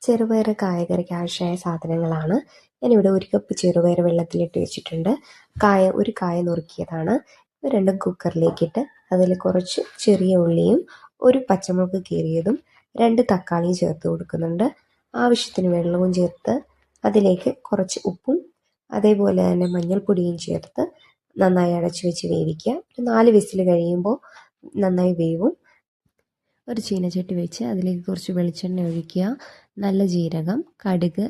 ചെറുപയർ കായകറിക്ക് ആവശ്യമായ സാധനങ്ങളാണ്. ഞാനിവിടെ 1 കപ്പ് ചെറുപയർ വെള്ളത്തിലിട്ട് വെച്ചിട്ടുണ്ട്. ഒരു കായ നുറുക്കിയതാണ്. ഇത് രണ്ടും കുക്കറിലേക്കിട്ട് അതിൽ കുറച്ച് ചെറിയ ഉള്ളിയും 1 പച്ചമുളക് കീറിയതും 2 തക്കാളിയും ചേർത്ത് കൊടുക്കുന്നുണ്ട്. ആവശ്യത്തിന് വെള്ളവും ചേർത്ത് അതിലേക്ക് കുറച്ച് ഉപ്പും അതേപോലെ തന്നെ മഞ്ഞൾപ്പൊടിയും ചേർത്ത് നന്നായി അടച്ചു വെച്ച് വേവിക്കുക. ഒരു 4 വിസിൽ കഴിയുമ്പോൾ നന്നായി വേവും. ഒരു ചീനച്ചട്ടി വെച്ച് അതിലേക്ക് കുറച്ച് വെളിച്ചെണ്ണ ഒഴിക്കുക. നല്ല ജീരകം, കടുക്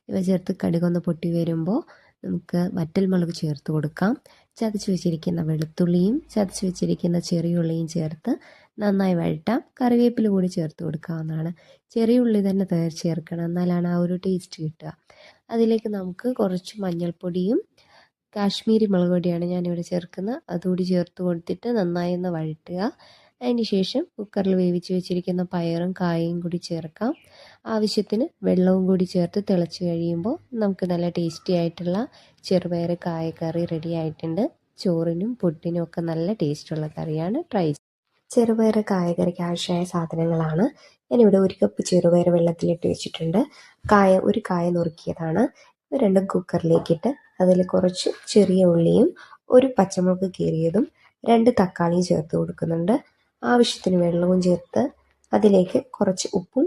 ഇവ ചേർത്ത് കടുകൊന്ന് പൊട്ടി വരുമ്പോൾ നമുക്ക് വറ്റൽമുളക് ചേർത്ത് കൊടുക്കാം. ചതച്ച് വെച്ചിരിക്കുന്ന വെളുത്തുള്ളിയും ചതച്ച് വെച്ചിരിക്കുന്ന ചെറിയ ഉള്ളിയും ചേർത്ത് നന്നായി വഴറ്റാം. കറിവേപ്പില കൂടി ചേർത്ത് കൊടുക്കാവുന്നതാണ്. ചെറിയ ഉള്ളി തന്നെ ചേർക്കണം, എന്നാലാണ് ആ ഒരു ടേസ്റ്റ് കിട്ടുക. അതിലേക്ക് നമുക്ക് കുറച്ച് മഞ്ഞൾപ്പൊടിയും കാശ്മീരി മുളക് പൊടിയാണ് ഞാനിവിടെ ചേർക്കുന്നത്. അതുകൂടി ചേർത്ത് കൊടുത്തിട്ട് നന്നായി ഒന്ന് വഴറ്റുക. അതിന് ശേഷം കുക്കറിൽ വേവിച്ച് വെച്ചിരിക്കുന്ന പയറും കായയും കൂടി ചേർക്കാം. ആവശ്യത്തിന് വെള്ളവും കൂടി ചേർത്ത് തിളച്ച് കഴിയുമ്പോൾ നമുക്ക് നല്ല ടേസ്റ്റി ആയിട്ടുള്ള ചെറുപയർ കായക്കറി റെഡി ആയിട്ടുണ്ട്. ചോറിനും പുട്ടിനും ഒക്കെ നല്ല ടേസ്റ്റുള്ള കറിയാണ്. ചെറുപയർ കായകറിക്ക് ആവശ്യമായ സാധനങ്ങളാണ്. ഞാനിവിടെ 1 കപ്പ് ചെറുപയർ വെള്ളത്തിലിട്ട് വെച്ചിട്ടുണ്ട്. ഒരു കായ നുറുക്കിയതാണ്. ഇത് രണ്ടും കുക്കറിലേക്കിട്ട് അതിൽ കുറച്ച് ചെറിയ ഉള്ളിയും 1 പച്ചമുളക് കീറിയതും 2 തക്കാളിയും ചേർത്ത് കൊടുക്കുന്നുണ്ട്. ആവശ്യത്തിന് വെള്ളവും ചേർത്ത് അതിലേക്ക് കുറച്ച് ഉപ്പും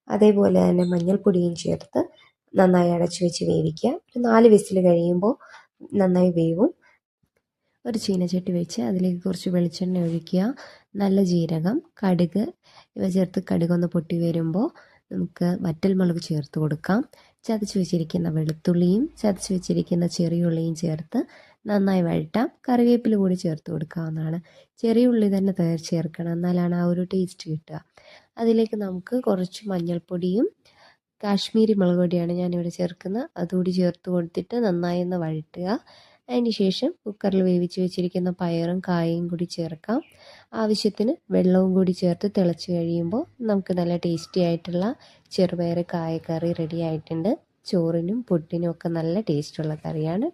അതേപോലെ തന്നെ മഞ്ഞൾപ്പൊടിയും ചേർത്ത് നന്നായി അടച്ചു വെച്ച് വേവിക്കുക. ഒരു 4 വിസിൽ കഴിയുമ്പോൾ നന്നായി വേവും. ഒരു ചീനച്ചട്ടി വെച്ച് അതിലേക്ക് കുറച്ച് വെളിച്ചെണ്ണ ഒഴിക്കുക. നല്ല ജീരകം, കടുക് ഇവ ചേർത്ത് കടുകൊന്ന് പൊട്ടി വരുമ്പോൾ നമുക്ക് വറ്റൽമുളക് ചേർത്ത് കൊടുക്കാം. ചതച്ച് വെച്ചിരിക്കുന്ന വെളുത്തുള്ളിയും ചതച്ച് വെച്ചിരിക്കുന്ന ചെറിയ ഉള്ളിയും ചേർത്ത് നന്നായി വഴറ്റാം. കറിവേപ്പില കൂടി ചേർത്ത് കൊടുക്കാവുന്നതാണ്. ചെറിയ ഉള്ളി തന്നെ ചേർക്കണം, എന്നാലാണ് ആ ഒരു ടേസ്റ്റ് കിട്ടുക. അതിലേക്ക് നമുക്ക് കുറച്ച് മഞ്ഞൾപ്പൊടിയും കാശ്മീരി മുളക് പൊടിയാണ് ഞാനിവിടെ ചേർക്കുന്നത്. അതുകൂടി ചേർത്ത് കൊടുത്തിട്ട് നന്നായി ഒന്ന് വഴറ്റുക. അതിന് ശേഷം കുക്കറിൽ വേവിച്ച് വെച്ചിരിക്കുന്ന പയറും കായയും കൂടി ചേർക്കാം. ആവശ്യത്തിന് വെള്ളവും കൂടി ചേർത്ത് തിളച്ച് കഴിയുമ്പോൾ നമുക്ക് നല്ല ടേസ്റ്റി ആയിട്ടുള്ള ചെറുപയർ കായക്കറി റെഡി ആയിട്ടുണ്ട്. ചോറിനും പുട്ടിനും ഒക്കെ നല്ല ടേസ്റ്റുള്ള കറിയാണ്.